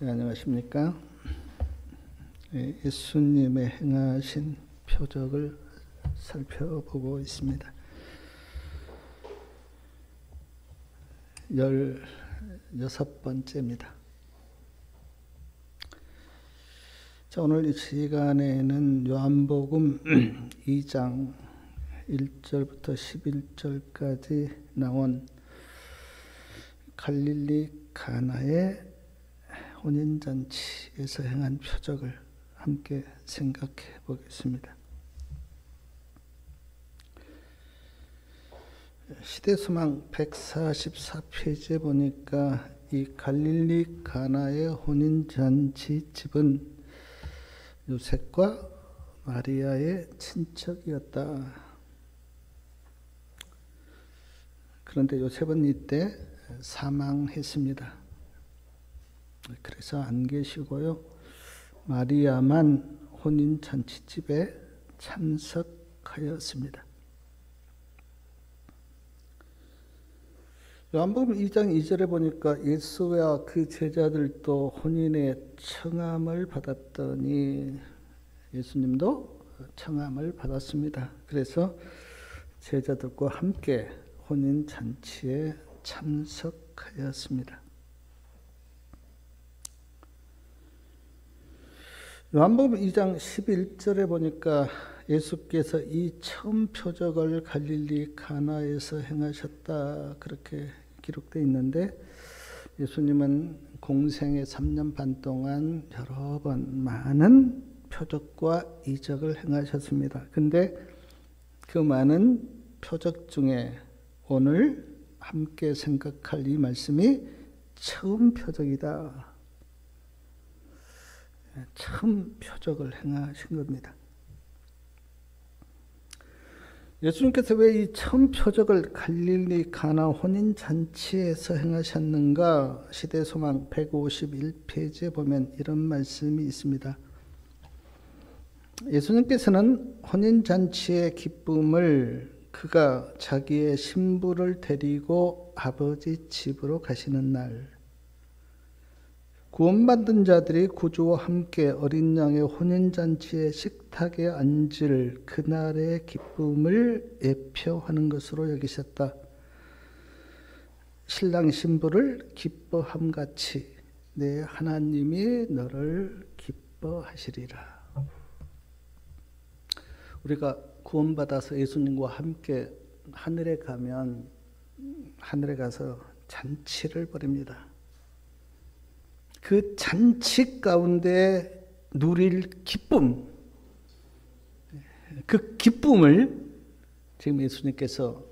네, 안녕하십니까. 예수님의 행하신 표적을 살펴보고 있습니다. 16번째입니다. 자, 오늘 이 시간에는 요한복음 2장 1절부터 11절까지 나온 갈릴리 가나의 혼인잔치에서 행한 표적을 함께 생각해 보겠습니다. 시대소망 144페이지에 보니까 이 갈릴리 가나의 혼인잔치 집은 요셉과 마리아의 친척이었다. 그런데 요셉은 이때 사망했습니다. 그래서 안 계시고요. 마리아만 혼인잔치집에 참석하였습니다. 요한복음 2장 2절에 보니까 예수와 그 제자들도 혼인의 청함을 받았더니 예수님도 청함을 받았습니다. 그래서 제자들과 함께 혼인잔치에 참석하였습니다. 요한복음 2장 11절에 보니까 예수께서 이 처음 표적을 갈릴리 가나에서 행하셨다 그렇게 기록되어 있는데, 예수님은 공생의 3년 반 동안 여러 번 많은 표적과 이적을 행하셨습니다. 근데 그 많은 표적 중에 오늘 함께 생각할 이 말씀이 처음 표적이다. 처음 표적을 행하신 겁니다. 예수님께서 왜 이 처음 표적을 갈릴리 가나 혼인잔치에서 행하셨는가? 시대소망 151페이지에 보면 이런 말씀이 있습니다. 예수님께서는 혼인잔치의 기쁨을 그가 자기의 신부를 데리고 아버지 집으로 가시는 날, 구원받은 자들이 구주와 함께 어린 양의 혼인잔치의 식탁에 앉을 그날의 기쁨을 예표하는 것으로 여기셨다. 신랑 신부를 기뻐함같이 내 하나님이 너를 기뻐하시리라. 우리가 구원받아서 예수님과 함께 하늘에 가면 하늘에 가서 잔치를 벌입니다. 그 잔치 가운데 누릴 기쁨, 그 기쁨을 지금 예수님께서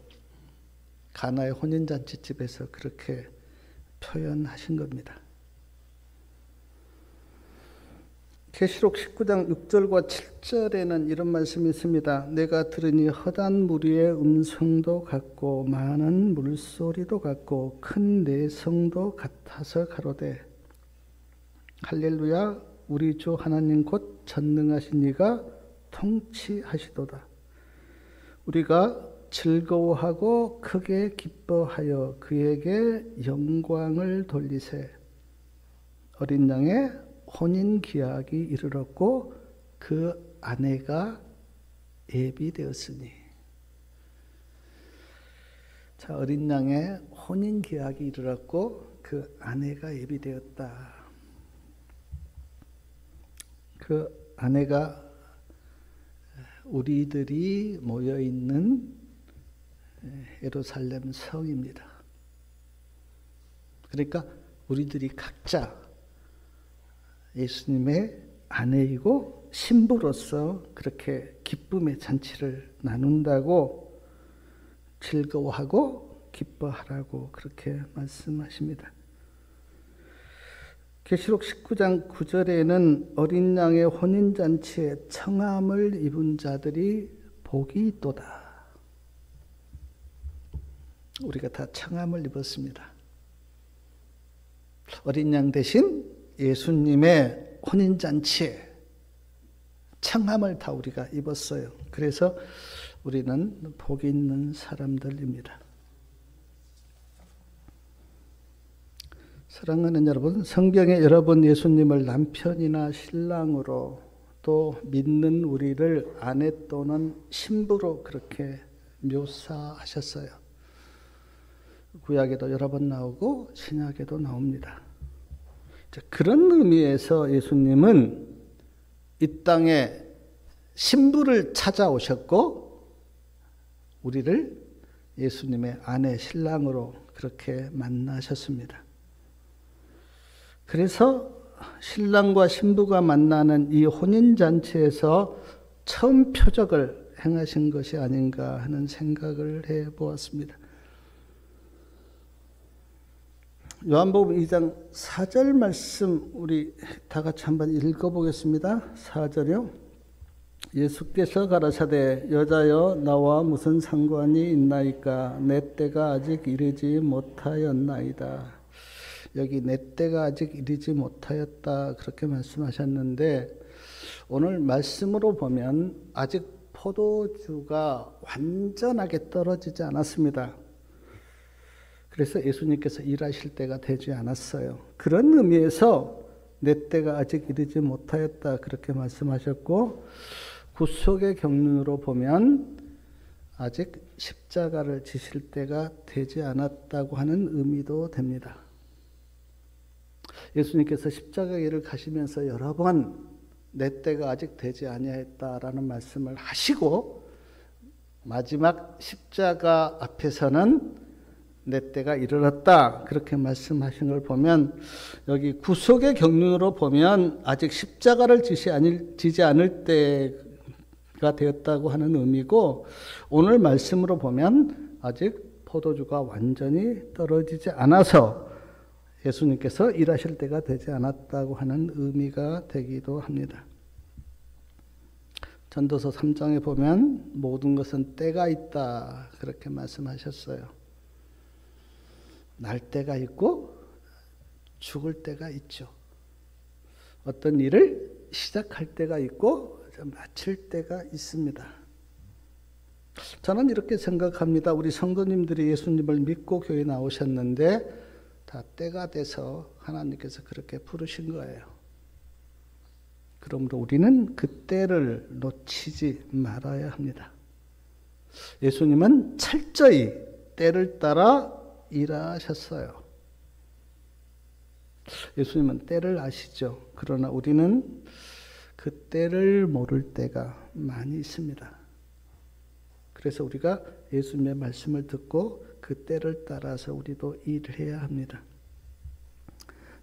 가나의 혼인잔치집에서 그렇게 표현하신 겁니다. 계시록 19장 6절과 7절에는 이런 말씀이 있습니다. 내가 들으니 허다한 무리의 음성도 같고 많은 물소리도 같고 큰 내성도 같아서 가로되 할렐루야, 우리 주 하나님 곧 전능하신 이가 통치하시도다. 우리가 즐거워하고 크게 기뻐하여 그에게 영광을 돌리세. 어린 양의 혼인 기약이 이르렀고 그 아내가 예비되었으니. 자, 어린 양의 혼인 기약이 이르렀고 그 아내가 예비되었다. 그 아내가 우리들이 모여있는 예루살렘 성입니다. 그러니까 우리들이 각자 예수님의 아내이고 신부로서 그렇게 기쁨의 잔치를 나눈다고, 즐거워하고 기뻐하라고 그렇게 말씀하십니다. 계시록 19장 9절에는 어린 양의 혼인잔치에 청함을 입은 자들이 복이 있도다. 우리가 다 청함을 입었습니다. 어린 양 대신 예수님의 혼인잔치에 청함을 다 우리가 입었어요. 그래서 우리는 복이 있는 사람들입니다. 사랑하는 여러분, 성경에 여러 번 예수님을 남편이나 신랑으로 또 믿는 우리를 아내 또는 신부로 그렇게 묘사하셨어요. 구약에도 여러 번 나오고 신약에도 나옵니다. 그런 의미에서 예수님은 이 땅에 신부를 찾아오셨고 우리를 예수님의 아내, 신랑으로 그렇게 만나셨습니다. 그래서 신랑과 신부가 만나는 이 혼인잔치에서 처음 표적을 행하신 것이 아닌가 하는 생각을 해보았습니다. 요한복음 2장 4절 말씀 우리 다 같이 한번 읽어보겠습니다. 4절이요. 예수께서 가라사대 여자여 나와 무슨 상관이 있나이까 내 때가 아직 이르지 못하였나이다. 여기 내 때가 아직 이르지 못하였다 그렇게 말씀하셨는데 오늘 말씀으로 보면 아직 포도주가 완전하게 떨어지지 않았습니다. 그래서 예수님께서 일하실 때가 되지 않았어요. 그런 의미에서 내 때가 아직 이르지 못하였다 그렇게 말씀하셨고 구속의 경륜으로 보면 아직 십자가를 지실 때가 되지 않았다고 하는 의미도 됩니다. 예수님께서 십자가 길을 가시면서 여러 번 내 때가 아직 되지 아니하였다라는 말씀을 하시고 마지막 십자가 앞에서는 내 때가 이르렀다 그렇게 말씀하신 걸 보면 여기 구속의 경륜으로 보면 아직 십자가를 지지 않을 때가 되었다고 하는 의미고 오늘 말씀으로 보면 아직 포도주가 완전히 떨어지지 않아서 예수님께서 일하실 때가 되지 않았다고 하는 의미가 되기도 합니다. 전도서 3장에 보면 모든 것은 때가 있다 그렇게 말씀하셨어요. 날 때가 있고 죽을 때가 있죠. 어떤 일을 시작할 때가 있고 마칠 때가 있습니다. 저는 이렇게 생각합니다. 우리 성도님들이 예수님을 믿고 교회에 나오셨는데 다 때가 돼서 하나님께서 그렇게 부르신 거예요. 그러므로 우리는 그 때를 놓치지 말아야 합니다. 예수님은 철저히 때를 따라 일하셨어요. 예수님은 때를 아시죠. 그러나 우리는 그 때를 모를 때가 많이 있습니다. 그래서 우리가 예수님의 말씀을 듣고 그 때를 따라서 우리도 일해야 합니다.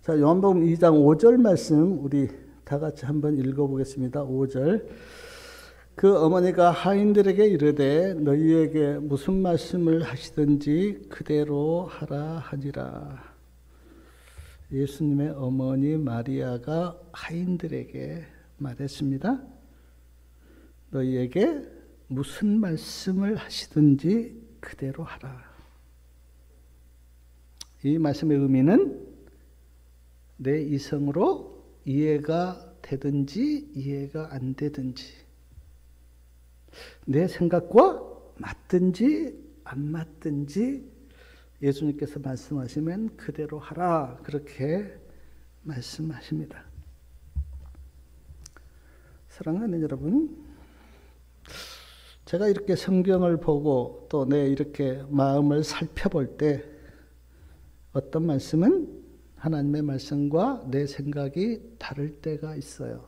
자, 요한복음 2장 5절 말씀 우리 다 같이 한번 읽어보겠습니다. 5절. 그 어머니가 하인들에게 이르되 너희에게 무슨 말씀을 하시든지 그대로 하라 하니라. 예수님의 어머니 마리아가 하인들에게 말했습니다. 너희에게 무슨 말씀을 하시든지 그대로 하라. 이 말씀의 의미는 내 이성으로 이해가 되든지 이해가 안 되든지 내 생각과 맞든지 안 맞든지 예수님께서 말씀하시면 그대로 하라 그렇게 말씀하십니다. 사랑하는 여러분, 제가 이렇게 성경을 보고 또 내 이렇게 마음을 살펴볼 때 어떤 말씀은 하나님의 말씀과 내 생각이 다를 때가 있어요.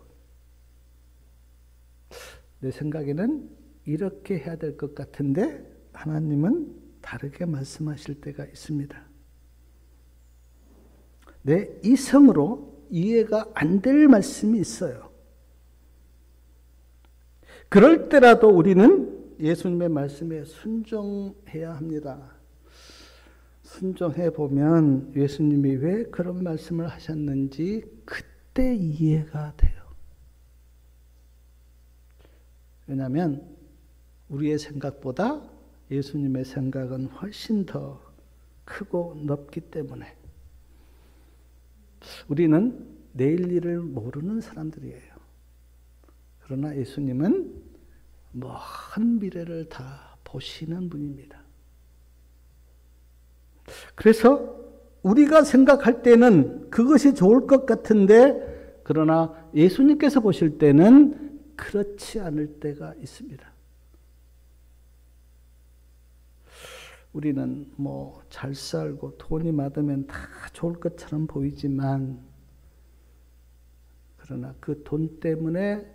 내 생각에는 이렇게 해야 될 것 같은데 하나님은 다르게 말씀하실 때가 있습니다. 내 이성으로 이해가 안 될 말씀이 있어요. 그럴 때라도 우리는 예수님의 말씀에 순종해야 합니다. 순종해 보면 예수님이 왜 그런 말씀을 하셨는지 그때 이해가 돼요. 왜냐하면 우리의 생각보다 예수님의 생각은 훨씬 더 크고 넓기 때문에 우리는 내일 일을 모르는 사람들이에요. 그러나 예수님은 먼 미래를 다 보시는 분입니다. 그래서 우리가 생각할 때는 그것이 좋을 것 같은데 그러나 예수님께서 보실 때는 그렇지 않을 때가 있습니다. 우리는 뭐 잘 살고 돈이 많으면 다 좋을 것처럼 보이지만 그러나 그 돈 때문에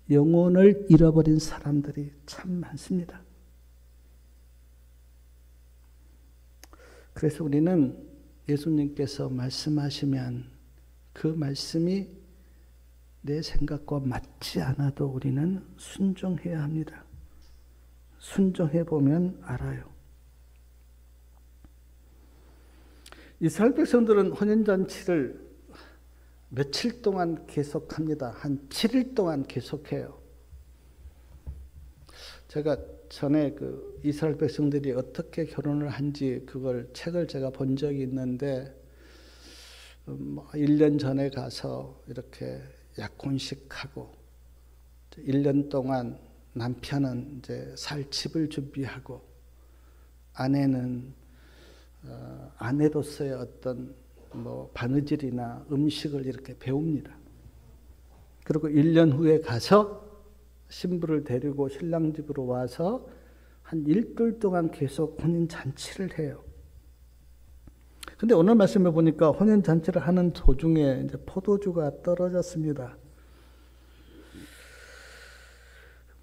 영혼을 잃어버린 사람들이 참 많습니다. 그래서 우리는 예수님께서 말씀하시면 그 말씀이 내 생각과 맞지 않아도 우리는 순종해야 합니다. 순종해 보면 알아요. 이스라엘 백성들은 혼인잔치를 며칠 동안 계속합니다. 한 7일 동안 계속해요. 제가 전에 그 이스라엘 백성들이 어떻게 결혼을 한지 그걸 책을 제가 본 적이 있는데 1년 전에 가서 이렇게 약혼식하고 1년 동안 남편은 이제 살 집을 준비하고 아내는 아내로서의 어떤 뭐 바느질이나 음식을 이렇게 배웁니다. 그리고 1년 후에 가서 신부를 데리고 신랑 집으로 와서 한 일주일 동안 계속 혼인 잔치를 해요. 근데 오늘 말씀에 보니까 혼인 잔치를 하는 도중에 이제 포도주가 떨어졌습니다.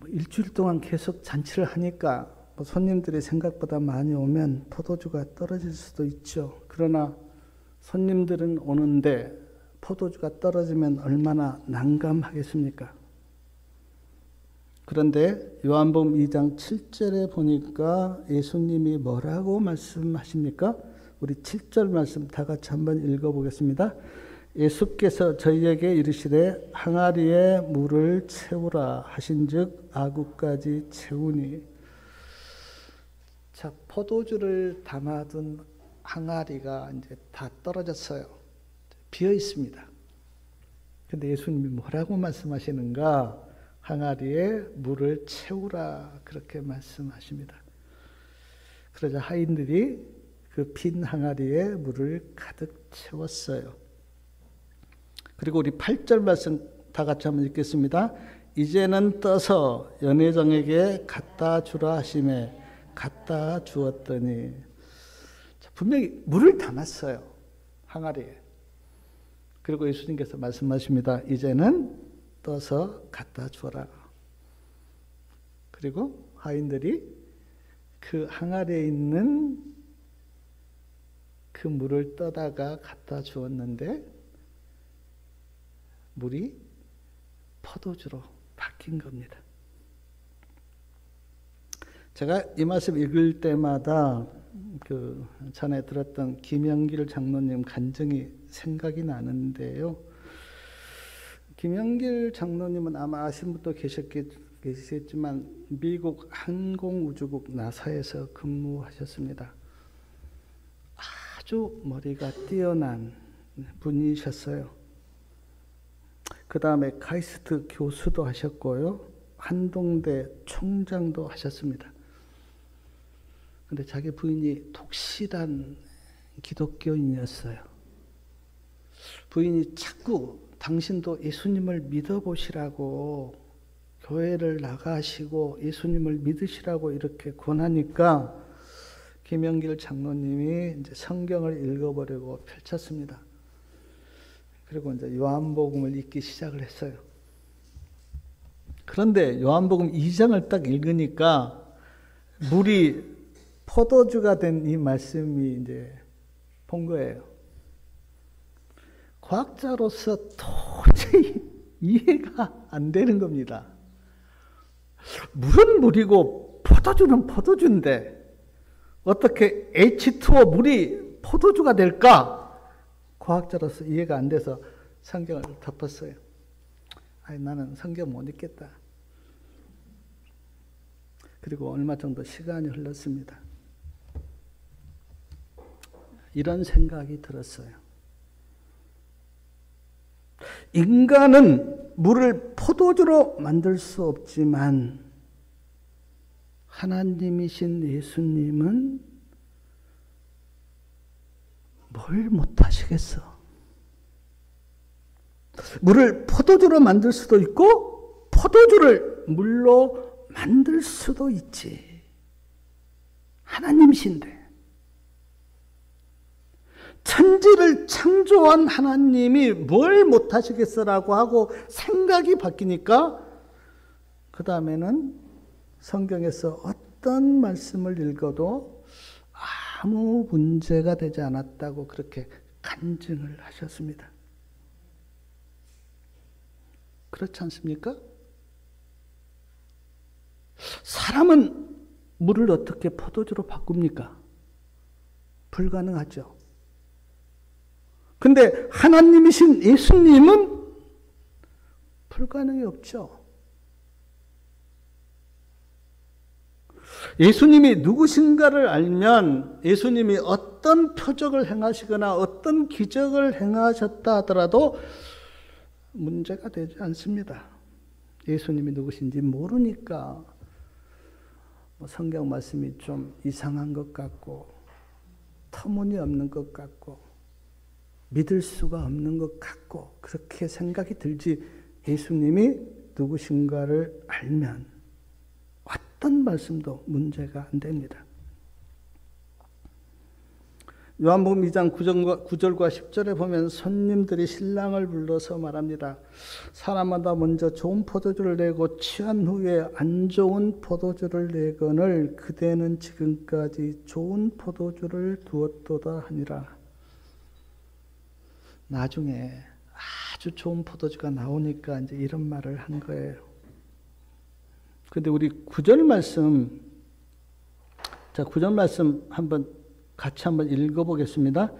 일주일 동안 계속 잔치를 하니까 손님들이 생각보다 많이 오면 포도주가 떨어질 수도 있죠. 그러나 손님들은 오는데 포도주가 떨어지면 얼마나 난감하겠습니까? 그런데 요한복음 2장 7절에 보니까 예수님이 뭐라고 말씀하십니까? 우리 7절 말씀 다 같이 한번 읽어보겠습니다. 예수께서 저희에게 이르시되 항아리에 물을 채우라 하신즉 아구까지 채우니. 자, 포도주를 담아둔 항아리가 이제 다 떨어졌어요. 비어 있습니다. 근데 예수님이 뭐라고 말씀하시는가? 항아리에 물을 채우라 그렇게 말씀하십니다. 그러자 하인들이 그 빈 항아리에 물을 가득 채웠어요. 그리고 우리 8절 말씀 다 같이 한번 읽겠습니다. 이제는 떠서 연회장에게 갖다 주라 하시매 갖다 주었더니. 자, 분명히 물을 담았어요. 항아리에. 그리고 예수님께서 말씀하십니다. 이제는 떠서 갖다 주어라. 그리고 하인들이 그 항아리에 있는 그 물을 떠다가 갖다 주었는데 물이 포도주로 바뀐 겁니다. 제가 이 말씀 읽을 때마다 그 전에 들었던 김영길 장로님 간증이 생각이 나는데요. 김영길 장로님은 아마 아시는 분도 계시겠지만 미국 항공우주국 나사에서 근무하셨습니다. 아주 머리가 뛰어난 분이셨어요. 그 다음에 카이스트 교수도 하셨고요. 한동대 총장도 하셨습니다. 근데 자기 부인이 독실한 기독교인이었어요. 부인이 자꾸 당신도 예수님을 믿어보시라고 교회를 나가시고 예수님을 믿으시라고 이렇게 권하니까 김영길 장로님이 이제 성경을 읽어보려고 펼쳤습니다. 그리고 이제 요한복음을 읽기 시작을 했어요. 그런데 요한복음 2장을 딱 읽으니까 물이 포도주가 된 이 말씀이 이제 본 거예요. 과학자로서 도저히 이해가 안 되는 겁니다. 물은 물이고 포도주는 포도주인데 어떻게 H2O 물이 포도주가 될까? 과학자로서 이해가 안 돼서 성경을 덮었어요. 아니, 나는 성경 못 읽겠다. 그리고 얼마 정도 시간이 흘렀습니다. 이런 생각이 들었어요. 인간은 물을 포도주로 만들 수 없지만 하나님이신 예수님은 뭘 못하시겠어? 물을 포도주로 만들 수도 있고 포도주를 물로 만들 수도 있지. 하나님이신데. 천지를 창조한 하나님이 뭘 못하시겠어라고 하고 생각이 바뀌니까 그 다음에는 성경에서 어떤 말씀을 읽어도 아무 문제가 되지 않았다고 그렇게 간증을 하셨습니다. 그렇지 않습니까? 사람은 물을 어떻게 포도주로 바꿉니까? 불가능하죠. 근데 하나님이신 예수님은 불가능이 없죠. 예수님이 누구신가를 알면 예수님이 어떤 표적을 행하시거나 어떤 기적을 행하셨다 하더라도 문제가 되지 않습니다. 예수님이 누구신지 모르니까 성경 말씀이 좀 이상한 것 같고 터무니없는 것 같고 믿을 수가 없는 것 같고 그렇게 생각이 들지 예수님이 누구신가를 알면 어떤 말씀도 문제가 안 됩니다. 요한복음 2장 9절과 10절에 보면 손님들이 신랑을 불러서 말합니다. 사람마다 먼저 좋은 포도주를 내고 취한 후에 안 좋은 포도주를 내거늘 그대는 지금까지 좋은 포도주를 두었도다 하니라. 나중에 아주 좋은 포도주가 나오니까 이제 이런 말을 한 거예요. 근데 우리 9절 말씀, 자, 9절 말씀 같이 한번 읽어보겠습니다.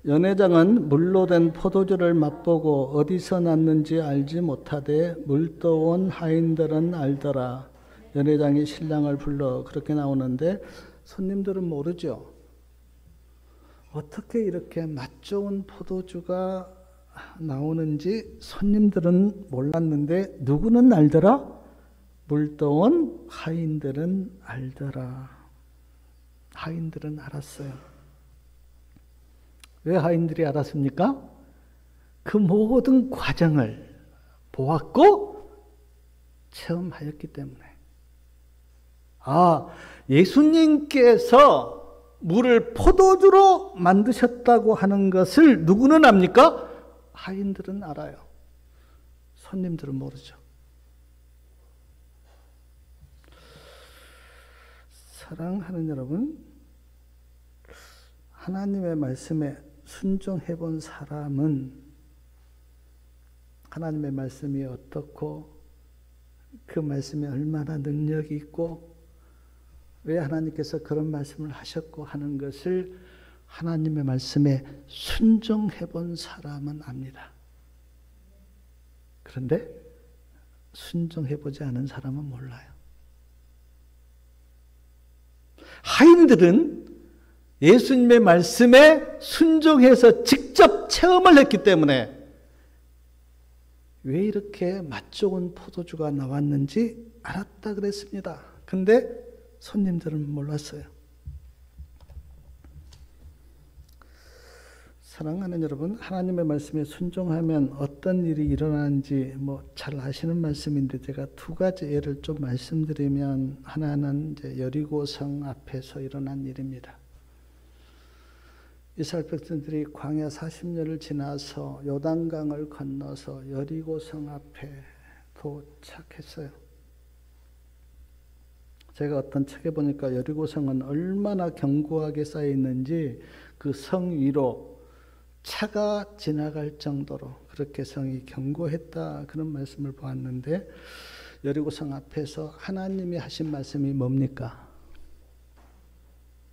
연회장은 물로 된 포도주를 맛보고 어디서 났는지 알지 못하되 물떠온 하인들은 알더라. 연회장이 신랑을 불러 그렇게 나오는데 손님들은 모르죠. 어떻게 이렇게 맛 좋은 포도주가 나오는지 손님들은 몰랐는데 누구는 알더라? 물떠온 하인들은 알더라. 하인들은 알았어요. 왜 하인들이 알았습니까? 그 모든 과정을 보았고 체험하였기 때문에. 예수님께서 물을 포도주로 만드셨다고 하는 것을 누구는 압니까? 하인들은 알아요. 손님들은 모르죠. 사랑하는 여러분, 하나님의 말씀에 순종해 본 사람은 하나님의 말씀이 어떻고 그 말씀에 얼마나 능력이 있고 왜 하나님께서 그런 말씀을 하셨고 하는 것을 하나님의 말씀에 순종해 본 사람은 압니다. 그런데 순종해 보지 않은 사람은 몰라요. 하인들은 예수님의 말씀에 순종해서 직접 체험을 했기 때문에 왜 이렇게 맛 좋은 포도주가 나왔는지 알았다 그랬습니다. 근데 손님들은 몰랐어요. 사랑하는 여러분, 하나님의 말씀에 순종하면 어떤 일이 일어나는지 잘 아시는 말씀인데 제가 두 가지 예를 좀 말씀드리면 하나는 이제 여리고성 앞에서 일어난 일입니다. 이스라엘 백성들이 광야 40년을 지나서 요단강을 건너서 여리고성 앞에 도착했어요. 제가 어떤 책에 보니까 여리고성은 얼마나 견고하게 쌓여 있는지 그 성 위로 차가 지나갈 정도로 그렇게 성이 견고했다 그런 말씀을 보았는데 여리고성 앞에서 하나님이 하신 말씀이 뭡니까?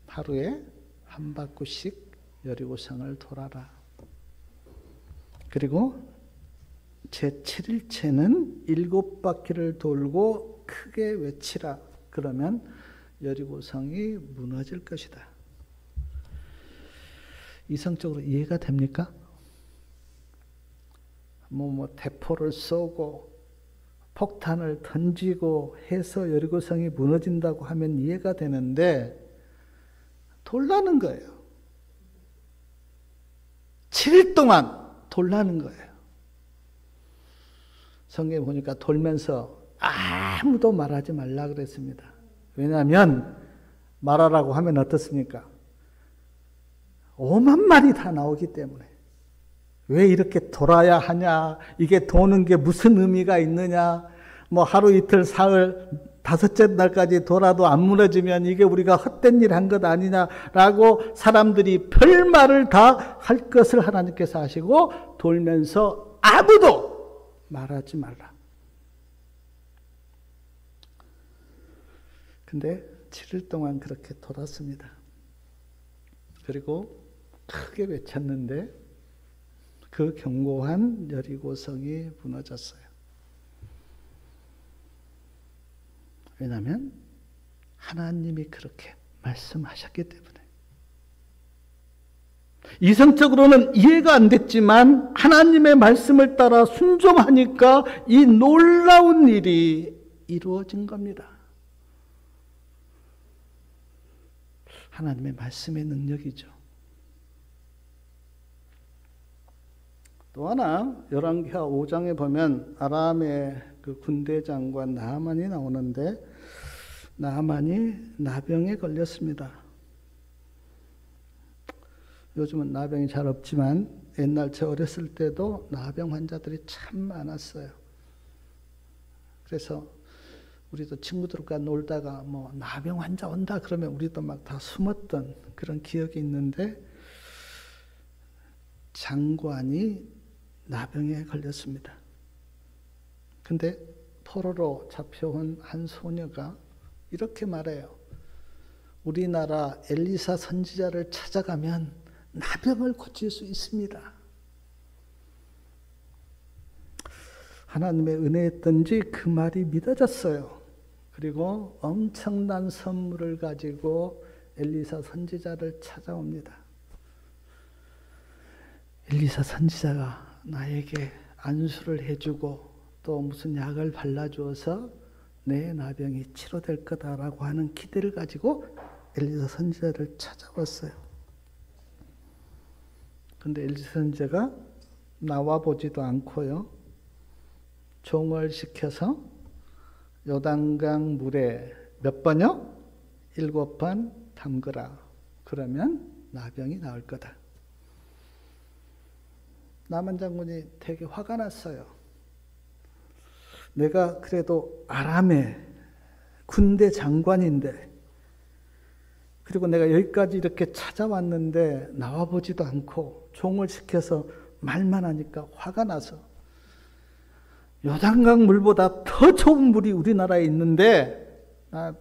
하루에 한 바퀴씩 여리고성을 돌아라. 그리고 제7일째는 7바퀴를 돌고 크게 외치라. 그러면 여리고성이 무너질 것이다. 이성적으로 이해가 됩니까? 대포를 쏘고 폭탄을 던지고 해서 여리고성이 무너진다고 하면 이해가 되는데 돌라는 거예요. 7일 동안 돌라는 거예요. 성경에 보니까 돌면서 아무도 말하지 말라 그랬습니다. 왜냐하면 말하라고 하면 어떻습니까? 5만 말이 다 나오기 때문에. 왜 이렇게 돌아야 하냐? 이게 도는 게 무슨 의미가 있느냐? 뭐 하루 이틀 사흘 5째 날까지 돌아도 안 무너지면 이게 우리가 헛된 일 한 것 아니냐라고 사람들이 별말을 다 할 것을 하나님께서 하시고 돌면서 아무도 말하지 말라. 근데 7일 동안 그렇게 돌았습니다. 그리고 크게 외쳤는데 그 견고한 여리고성이 무너졌어요. 왜냐하면 하나님이 그렇게 말씀하셨기 때문에. 이성적으로는 이해가 안 됐지만 하나님의 말씀을 따라 순종하니까 이 놀라운 일이 이루어진 겁니다. 하나님의 말씀의 능력이죠. 또 하나 열왕기하 5장에 보면 아람의 그 군대 장관 나하만이 나오는데 나하만이 나병에 걸렸습니다. 요즘은 나병이 잘 없지만 옛날 저 어렸을 때도 나병 환자들이 참 많았어요. 그래서 우리도 친구들과 놀다가 뭐 나병 환자 온다 그러면 우리도 막 다 숨었던 그런 기억이 있는데 장관이 나병에 걸렸습니다. 근데 포로로 잡혀온 한 소녀가 이렇게 말해요. 우리나라 엘리사 선지자를 찾아가면 나병을 고칠 수 있습니다. 하나님의 은혜였던지 그 말이 믿어졌어요. 그리고 엄청난 선물을 가지고 엘리사 선지자를 찾아옵니다. 엘리사 선지자가 나에게 안수를 해주고 또 무슨 약을 발라주어서 내 나병이 치료될 거다라고 하는 기대를 가지고 엘리사 선지자를 찾아왔어요. 근데 엘리사 선지자가 나와보지도 않고요. 종을 시켜서 요단강 물에 몇 번요? 7번 담그라. 그러면 나병이 나을 거다. 나만 장군이 되게 화가 났어요. 내가 그래도 아람의 군대 장관인데 그리고 내가 여기까지 이렇게 찾아왔는데 나와보지도 않고 종을 시켜서 말만 하니까 화가 나서 요단강 물보다 더 좋은 물이 우리나라에 있는데 나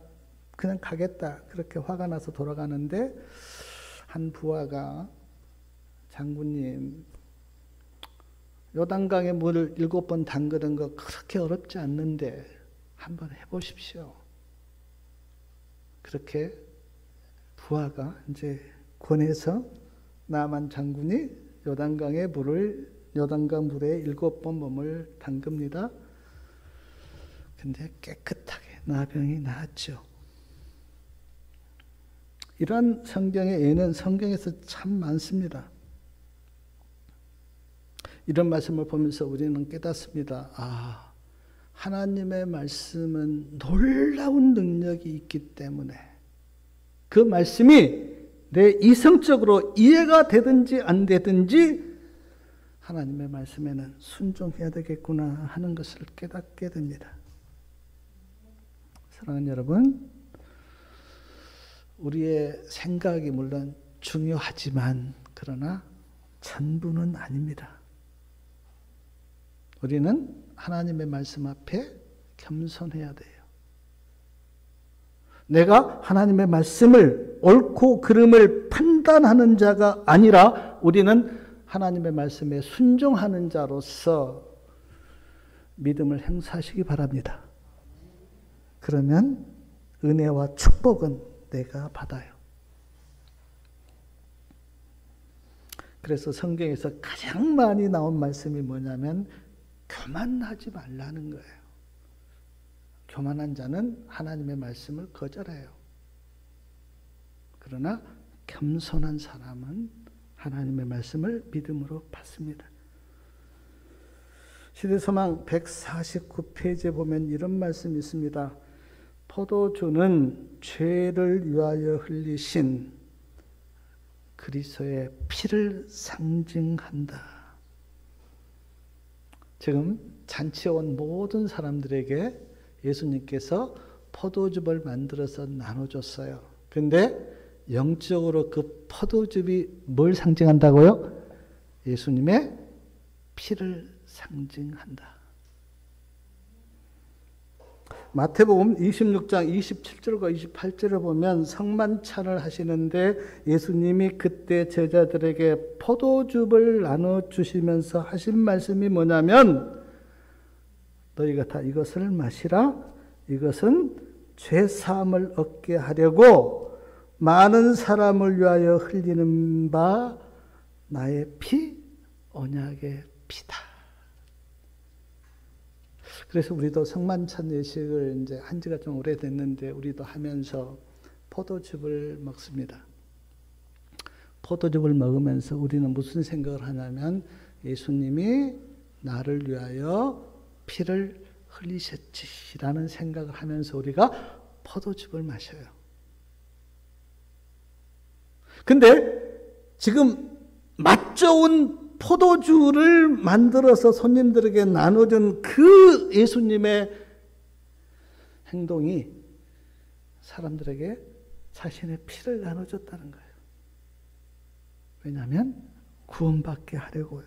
그냥 가겠다. 그렇게 화가 나서 돌아가는데 한 부하가 장군님 요단강의 물을 7번 담그는 거 그렇게 어렵지 않는데 한번 해보십시오. 그렇게 부하가 이제 권해서 나만 장군이 요단강 물에 7번 몸을 담급니다. 근데 깨끗하게 나병이 나았죠. 이런 성경의 예는 성경에서 참 많습니다. 이런 말씀을 보면서 우리는 깨닫습니다. 아, 하나님의 말씀은 놀라운 능력이 있기 때문에 그 말씀이 내 이성적으로 이해가 되든지 안 되든지 하나님의 말씀에는 순종해야 되겠구나 하는 것을 깨닫게 됩니다. 사랑하는 여러분, 우리의 생각이 물론 중요하지만 그러나 전부는 아닙니다. 우리는 하나님의 말씀 앞에 겸손해야 돼요. 내가 하나님의 말씀을 옳고 그름을 판단하는 자가 아니라 우리는 하나님의 말씀에 순종하는 자로서 믿음을 행사하시기 바랍니다. 그러면 은혜와 축복은 내가 받아요. 그래서 성경에서 가장 많이 나온 말씀이 뭐냐면 교만하지 말라는 거예요. 교만한 자는 하나님의 말씀을 거절해요. 그러나 겸손한 사람은 하나님의 말씀을 믿음으로 받습니다. 시대소망 149페이지에 보면 이런 말씀이 있습니다. 포도주는 죄를 위하여 흘리신 그리스도의 피를 상징한다. 지금 잔치에 온 모든 사람들에게 예수님께서 포도즙을 만들어서 나눠줬어요. 그런데 영적으로 그 포도즙이 뭘 상징한다고요? 예수님의 피를 상징한다. 마태복음 26장 27절과 28절을 보면 성만찬을 하시는데 예수님이 그때 제자들에게 포도즙을 나눠주시면서 하신 말씀이 뭐냐면 너희가 다 이것을 마시라. 이것은 죄사함을 얻게 하려고 많은 사람을 위하여 흘리는 바 나의 피, 언약의 피다. 그래서 우리도 성만찬 예식을 이제 한 지가 좀 오래됐는데 우리도 하면서 포도즙을 먹습니다. 포도즙을 먹으면서 우리는 무슨 생각을 하냐면 예수님이 나를 위하여 피를 흘리셨지라는 생각을 하면서 우리가 포도즙을 마셔요. 근데 지금 맛 좋은 포도주를 만들어서 손님들에게 나눠준 그 예수님의 행동이 사람들에게 자신의 피를 나눠줬다는 거예요. 왜냐하면 구원받게 하려고요.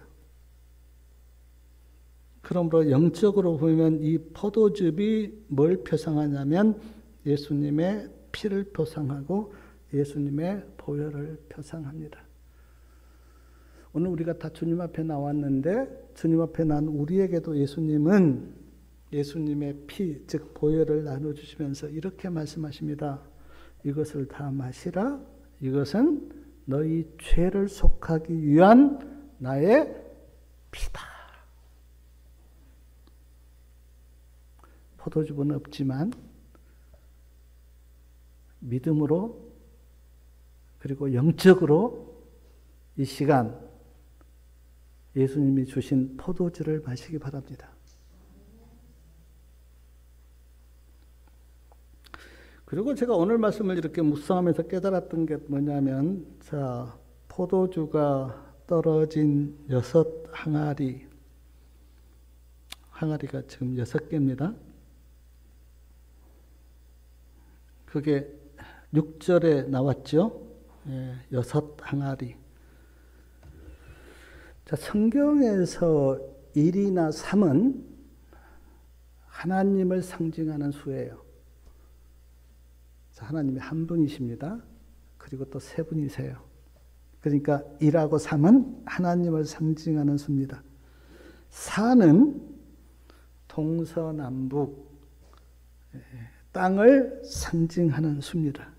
그러므로 영적으로 보면 이 포도즙이 뭘 표상하냐면 예수님의 피를 표상하고 예수님의 보혈을 표상합니다. 오늘 우리가 다 주님 앞에 나왔는데 주님 앞에 난 우리에게도 예수님은 예수님의 피, 즉 보혈을 나눠주시면서 이렇게 말씀하십니다. 이것을 다 마시라. 이것은 너희 죄를 속하기 위한 나의 피다. 포도즙은 없지만 믿음으로 그리고 영적으로 이 시간 예수님이 주신 포도주를 마시기 바랍니다. 그리고 제가 오늘 말씀을 이렇게 묵상하면서 깨달았던 게 뭐냐면, 자, 포도주가 떨어진 6 항아리. 항아리가 지금 6개입니다. 그게 6절에 나왔죠. 6 항아리. 자, 성경에서 1이나 3은 하나님을 상징하는 수예요. 자, 하나님이 한 분이십니다. 그리고 또 3분이세요. 그러니까 1하고 3은 하나님을 상징하는 수입니다. 4는 동서남북 땅을 상징하는 수입니다.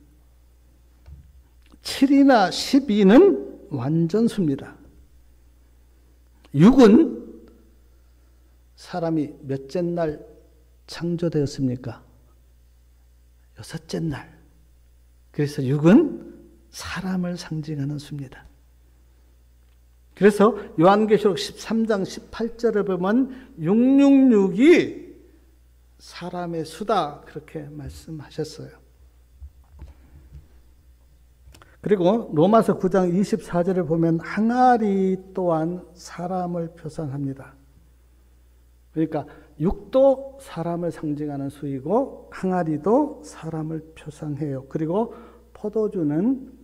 7이나 12는 완전수입니다. 6은 사람이 몇째 날 창조되었습니까? 6째 날. 그래서 6은 사람을 상징하는 수입니다. 그래서 요한계시록 13장 18절에 보면 666이 사람의 수다 그렇게 말씀하셨어요. 그리고 로마서 9장 24절을 보면 항아리 또한 사람을 표상합니다. 그러니까 6도 사람을 상징하는 수이고 항아리도 사람을 표상해요. 그리고 포도주는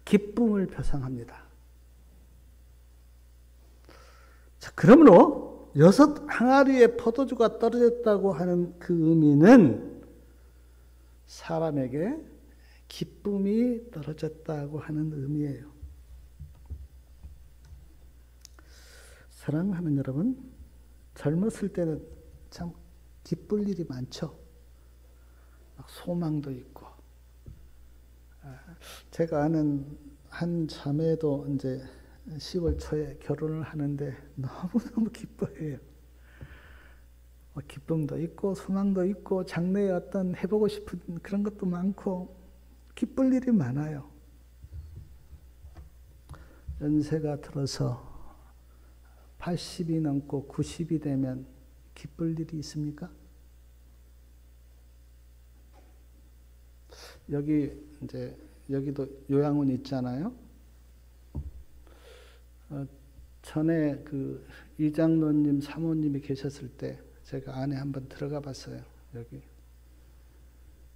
기쁨을 표상합니다. 자, 그러므로 6 항아리의 포도주가 떨어졌다고 하는 그 의미는 사람에게 기쁨이 떨어졌다고 하는 의미예요. 사랑하는 여러분, 젊었을 때는 참 기쁠 일이 많죠. 막 소망도 있고. 제가 아는 한 자매도 이제 10월 초에 결혼을 하는데 너무너무 기뻐해요. 기쁨도 있고 소망도 있고 장래에 어떤 해보고 싶은 그런 것도 많고 기쁠 일이 많아요. 연세가 들어서 80이 넘고 90이 되면 기쁠 일이 있습니까? 여기도 요양원 있잖아요. 전에 그 이장로님, 사모님이 계셨을 때 제가 안에 한번 들어가 봤어요. 여기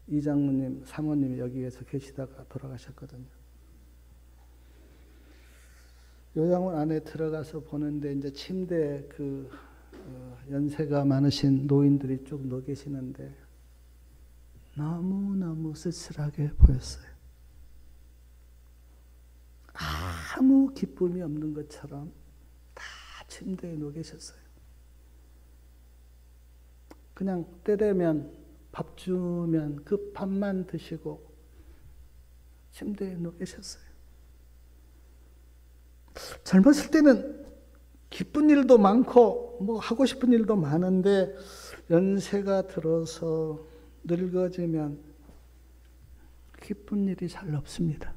이장로님, 사모님이 여기에서 계시다가 돌아가셨거든요. 요양원 안에 들어가서 보는데 이제 침대에 연세가 많으신 노인들이 쭉 누워 계시는데 너무너무 쓸쓸하게 보였어요. 아무 기쁨이 없는 것처럼 다 침대에 누워 계셨어요. 그냥 때 되면 밥 주면 그 밥만 드시고 침대에 누워 계셨어요. 젊었을 때는 기쁜 일도 많고 뭐 하고 싶은 일도 많은데 연세가 들어서 늙어지면 기쁜 일이 잘 없습니다.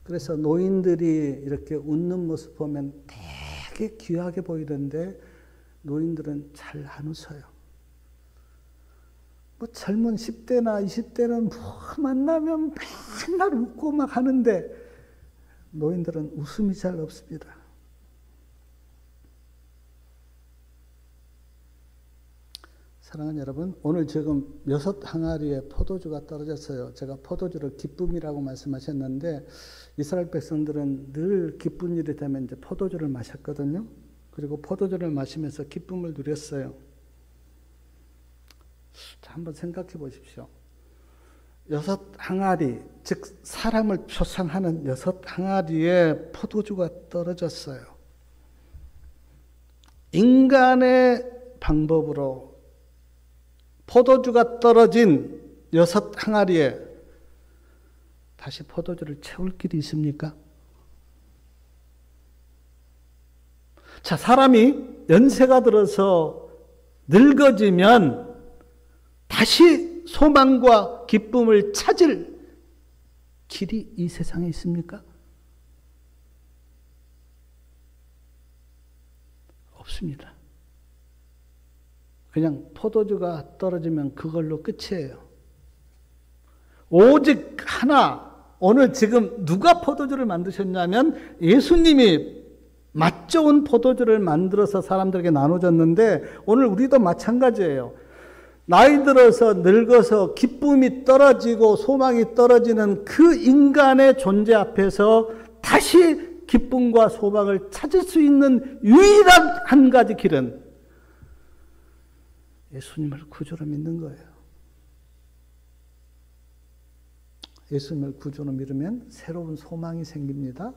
그래서 노인들이 이렇게 웃는 모습 보면 되게 귀하게 보이던데 노인들은 잘 안 웃어요. 뭐 젊은 10대나 20대는 뭐 만나면 맨날 웃고 막 하는데 노인들은 웃음이 잘 없습니다. 사랑하는 여러분, 오늘 지금 6항아리에 포도주가 떨어졌어요. 제가 포도주를 기쁨이라고 말씀하셨는데 이스라엘 백성들은 늘 기쁜 일이 되면 이제 포도주를 마셨거든요. 그리고 포도주를 마시면서 기쁨을 누렸어요. 자, 한번 생각해 보십시오. 6항아리, 즉 사람을 표상하는 6항아리에 포도주가 떨어졌어요. 인간의 방법으로 포도주가 떨어진 6항아리에 다시 포도주를 채울 길이 있습니까? 자, 사람이 연세가 들어서 늙어지면 다시 소망과 기쁨을 찾을 길이 이 세상에 있습니까? 없습니다. 그냥 포도주가 떨어지면 그걸로 끝이에요. 오직 하나, 오늘 지금 누가 포도주를 만드셨냐면 예수님이 맛 좋은 포도주를 만들어서 사람들에게 나눠줬는데 오늘 우리도 마찬가지예요. 나이 들어서 늙어서 기쁨이 떨어지고 소망이 떨어지는 그 인간의 존재 앞에서 다시 기쁨과 소망을 찾을 수 있는 유일한 한 가지 길은 예수님을 구주로 믿는 거예요. 예수님을 구주로 믿으면 새로운 소망이 생깁니다.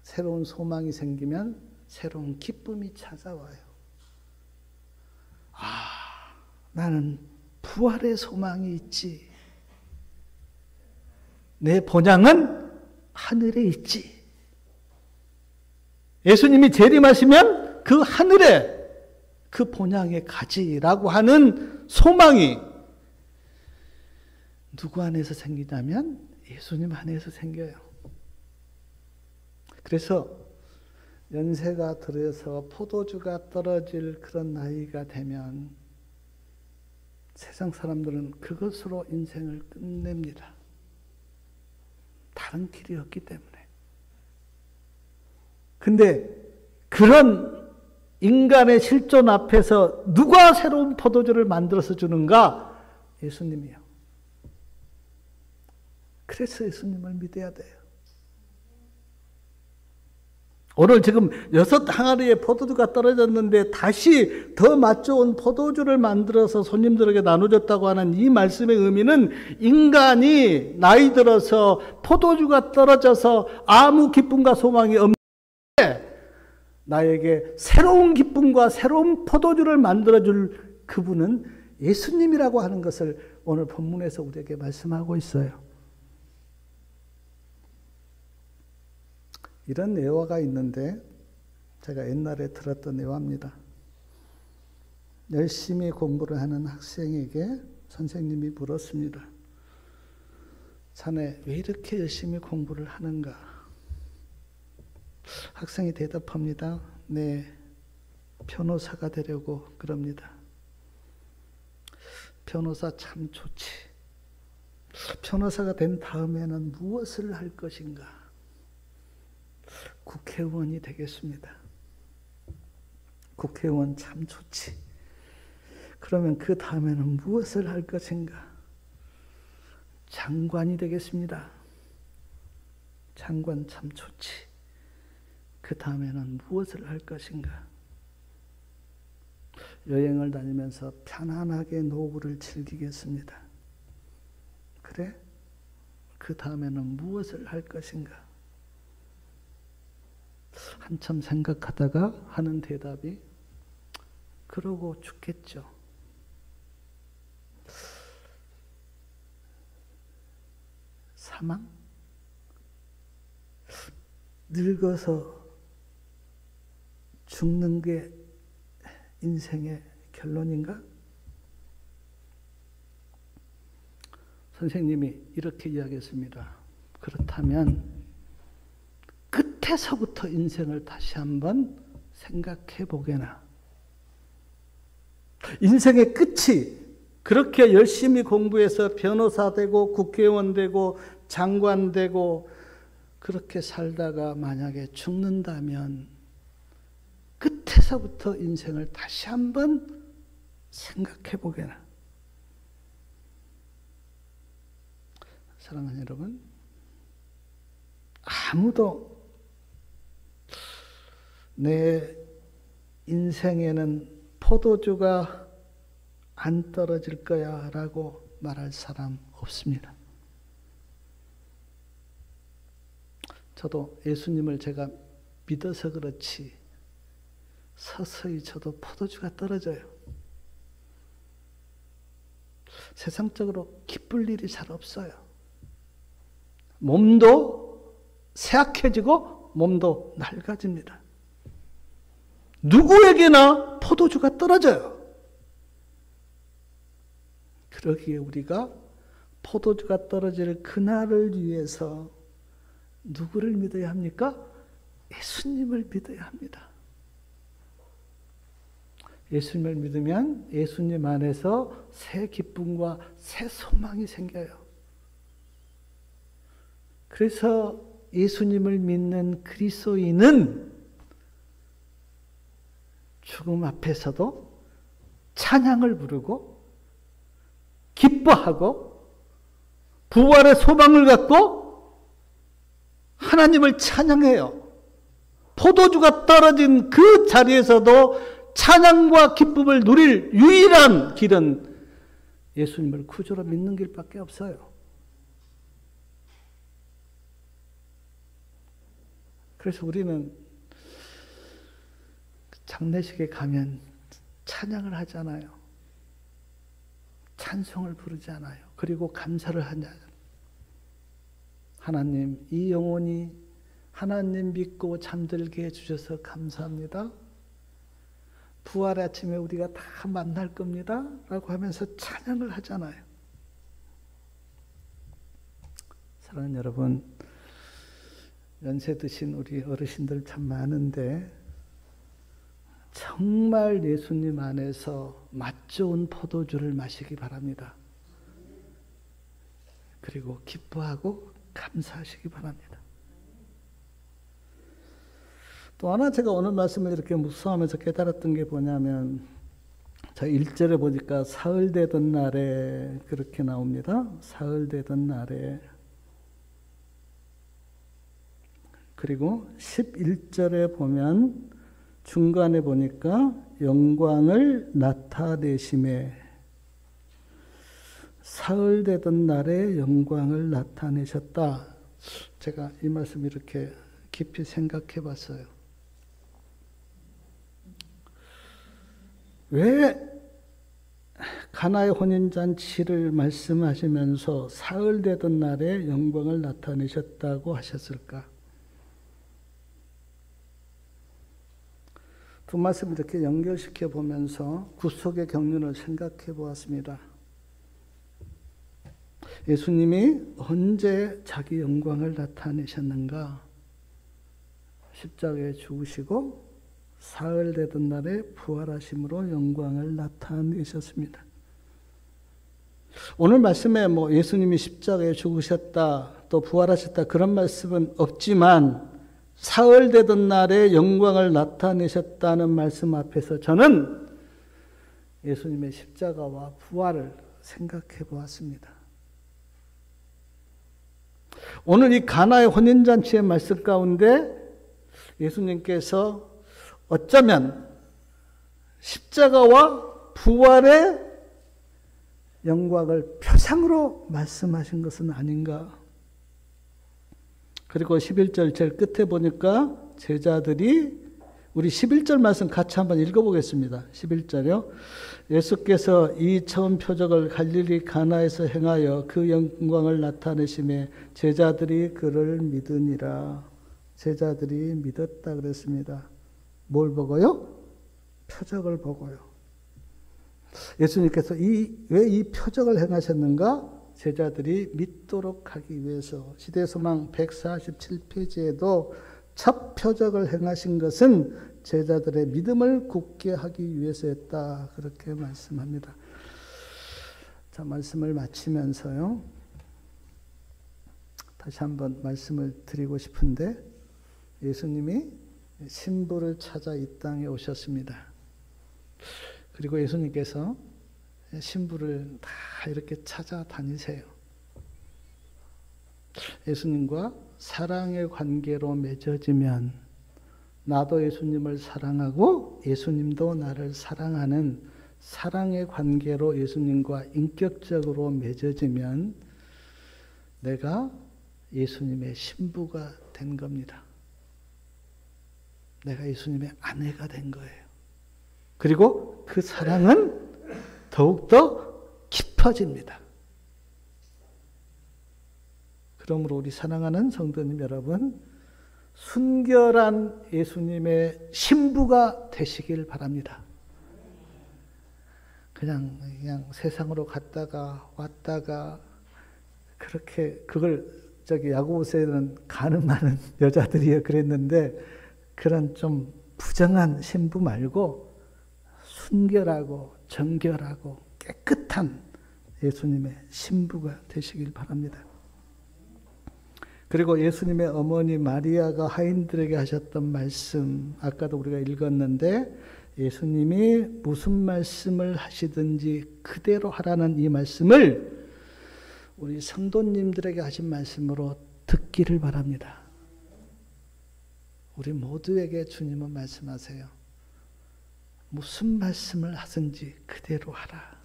새로운 소망이 생기면 새로운 기쁨이 찾아와요. 나는 부활의 소망이 있지. 내 본향은 하늘에 있지. 예수님이 재림하시면 그 하늘에 그 본향에 가지라고 하는 소망이 누구 안에서 생기냐면 예수님 안에서 생겨요. 그래서 연세가 들어서 포도주가 떨어질 그런 나이가 되면 세상 사람들은 그것으로 인생을 끝냅니다. 다른 길이 없기 때문에. 근데 그런 인간의 실존 앞에서 누가 새로운 포도주를 만들어서 주는가? 예수님이요. 그래서 예수님을 믿어야 돼요. 오늘 지금 6항아리의 포도주가 떨어졌는데 다시 더 맛 좋은 포도주를 만들어서 손님들에게 나눠줬다고 하는 이 말씀의 의미는 인간이 나이 들어서 포도주가 떨어져서 아무 기쁨과 소망이 없는데 나에게 새로운 기쁨과 새로운 포도주를 만들어줄 그분은 예수님이라고 하는 것을 오늘 본문에서 우리에게 말씀하고 있어요. 이런 예화가 있는데 제가 옛날에 들었던 예화입니다. 열심히 공부를 하는 학생에게 선생님이 물었습니다. 자네 왜 이렇게 열심히 공부를 하는가? 학생이 대답합니다. 네, 변호사가 되려고 그럽니다. 변호사 참 좋지. 변호사가 된 다음에는 무엇을 할 것인가? 국회의원이 되겠습니다. 국회의원 참 좋지. 그러면 그 다음에는 무엇을 할 것인가? 장관이 되겠습니다. 장관 참 좋지. 그 다음에는 무엇을 할 것인가? 여행을 다니면서 편안하게 노후를 즐기겠습니다. 그래? 그 다음에는 무엇을 할 것인가? 한참 생각하다가 하는 대답이 그러고 죽겠죠. 사망? 늙어서 죽는 게 인생의 결론인가? 선생님이 이렇게 이야기했습니다. 그렇다면 끝에서부터 인생을 다시 한번 생각해 보게나. 인생의 끝이 그렇게 열심히 공부해서 변호사 되고 국회의원 되고 장관 되고 그렇게 살다가 만약에 죽는다면 끝에서부터 인생을 다시 한번 생각해 보게나. 사랑하는 여러분, 아무도 내 인생에는 포도주가 안 떨어질 거야 라고 말할 사람 없습니다. 저도 예수님을 제가 믿어서 그렇지 서서히 저도 포도주가 떨어져요. 세상적으로 기쁠 일이 잘 없어요. 몸도 쇠약해지고 몸도 낡아집니다. 누구에게나 포도주가 떨어져요. 그러기에 우리가 포도주가 떨어질 그날을 위해서 누구를 믿어야 합니까? 예수님을 믿어야 합니다. 예수님을 믿으면 예수님 안에서 새 기쁨과 새 소망이 생겨요. 그래서 예수님을 믿는 그리스도인은 죽음 앞에서도 찬양을 부르고 기뻐하고 부활의 소망을 갖고 하나님을 찬양해요. 포도주가 떨어진 그 자리에서도 찬양과 기쁨을 누릴 유일한 길은 예수님을 구주로 믿는 길밖에 없어요. 그래서 우리는 장례식에 가면 찬양을 하잖아요. 찬송을 부르잖아요. 그리고 감사를 하잖아요. 하나님, 이 영혼이 하나님 믿고 잠들게 해주셔서 감사합니다. 부활의 아침에 우리가 다 만날 겁니다. 라고 하면서 찬양을 하잖아요. 사랑하는 여러분, 연세 드신 우리 어르신들 참 많은데 정말 예수님 안에서 맛 좋은 포도주를 마시기 바랍니다. 그리고 기뻐하고 감사하시기 바랍니다. 또 하나 제가 오늘 말씀을 이렇게 묵상하면서 깨달았던 게 뭐냐면, 자 1절에 보니까 사흘 되던 날에 그렇게 나옵니다. 사흘 되던 날에. 그리고 11절에 보면 중간에 보니까 영광을 나타내심에, 사흘 되던 날에 영광을 나타내셨다. 제가 이 말씀 이렇게 깊이 생각해 봤어요. 왜 가나의 혼인잔치를 말씀하시면서 사흘 되던 날에 영광을 나타내셨다고 하셨을까? 두 말씀 이렇게 연결시켜 보면서 구속의 경륜을 생각해 보았습니다. 예수님이 언제 자기 영광을 나타내셨는가? 십자가에 죽으시고 사흘 되던 날에 부활하심으로 영광을 나타내셨습니다. 오늘 말씀에 예수님이 십자가에 죽으셨다, 또 부활하셨다 그런 말씀은 없지만 사흘 되던 날에 영광을 나타내셨다는 말씀 앞에서 저는 예수님의 십자가와 부활을 생각해 보았습니다. 오늘 이 가나의 혼인잔치의 말씀 가운데 예수님께서 어쩌면 십자가와 부활의 영광을 표상으로 말씀하신 것은 아닌가. 그리고 11절 제일 끝에 보니까 제자들이, 우리 11절 말씀 같이 한번 읽어보겠습니다. 11절이요. 예수께서 이 처음 표적을 갈릴리 가나에서 행하여 그 영광을 나타내심에 제자들이 그를 믿으니라. 제자들이 믿었다 그랬습니다. 뭘 보고요? 표적을 보고요. 예수님께서 왜 이 표적을 행하셨는가? 제자들이 믿도록 하기 위해서. 시대소망 147페이지에도 첫 표적을 행하신 것은 제자들의 믿음을 굳게 하기 위해서였다. 그렇게 말씀합니다. 자, 말씀을 마치면서요. 다시 한번 말씀을 드리고 싶은데, 예수님이 신부를 찾아 이 땅에 오셨습니다. 그리고 예수님께서 신부를 다 이렇게 찾아다니세요. 예수님과 사랑의 관계로 맺어지면 나도 예수님을 사랑하고 예수님도 나를 사랑하는 사랑의 관계로 예수님과 인격적으로 맺어지면 내가 예수님의 신부가 된 겁니다. 내가 예수님의 아내가 된 거예요. 그리고 그 사랑은 더욱더 깊어집니다. 그러므로 우리 사랑하는 성도님 여러분, 순결한 예수님의 신부가 되시길 바랍니다. 그냥 세상으로 갔다가 왔다가 그렇게 그걸 야고보서에는 간음하는 여자들이 그랬는데, 그런 좀 부정한 신부 말고 순결하고 정결하고 깨끗한 예수님의 신부가 되시길 바랍니다. 그리고 예수님의 어머니 마리아가 하인들에게 하셨던 말씀, 아까도 우리가 읽었는데 예수님이 무슨 말씀을 하시든지 그대로 하라는 이 말씀을 우리 성도님들에게 하신 말씀으로 듣기를 바랍니다. 우리 모두에게 주님은 말씀하세요. 무슨 말씀을 하든지 그대로 하라.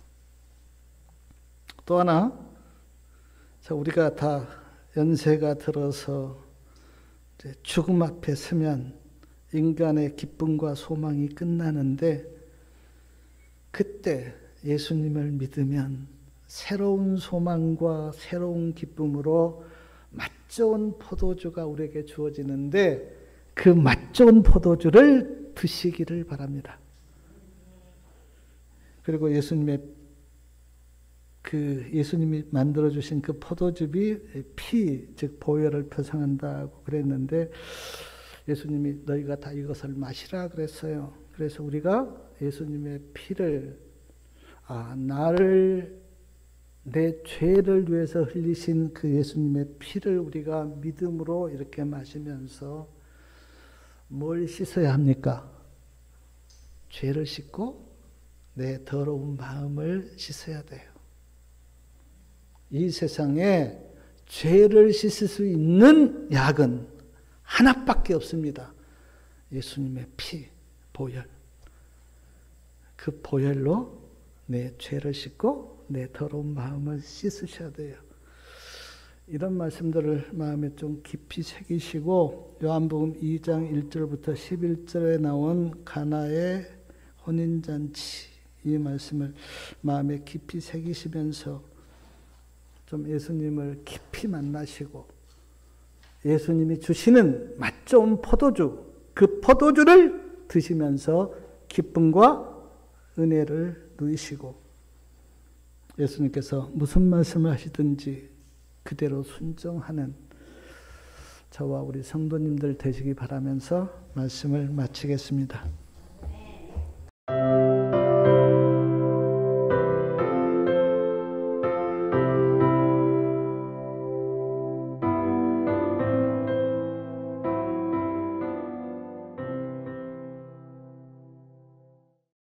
또 하나, 우리가 다 연세가 들어서 이제 죽음 앞에 서면 인간의 기쁨과 소망이 끝나는데, 그때 예수님을 믿으면 새로운 소망과 새로운 기쁨으로 맛 좋은 포도주가 우리에게 주어지는데, 그 맛 좋은 포도주를 드시기를 바랍니다. 그리고 예수님이 만들어주신 그 포도즙이 피, 즉 보혈을 표상한다고 그랬는데, 예수님이 너희가 다 이것을 마시라 그랬어요. 그래서 우리가 예수님의 피를, 내 죄를 위해서 흘리신 그 예수님의 피를 우리가 믿음으로 이렇게 마시면서 뭘 씻어야 합니까? 죄를 씻고 내 더러운 마음을 씻어야 돼요. 이 세상에 죄를 씻을 수 있는 약은 하나밖에 없습니다. 예수님의 피, 보혈. 그 보혈로 내 죄를 씻고 내 더러운 마음을 씻으셔야 돼요. 이런 말씀들을 마음에 좀 깊이 새기시고, 요한복음 2장 1절부터 11절에 나온 가나의 혼인잔치, 이 말씀을 마음에 깊이 새기시면서 좀 예수님을 깊이 만나시고, 예수님이 주시는 맛 좋은 포도주, 그 포도주를 드시면서 기쁨과 은혜를 누리시고, 예수님께서 무슨 말씀을 하시든지 그대로 순종하는 저와 우리 성도님들 되시기 바라면서 말씀을 마치겠습니다.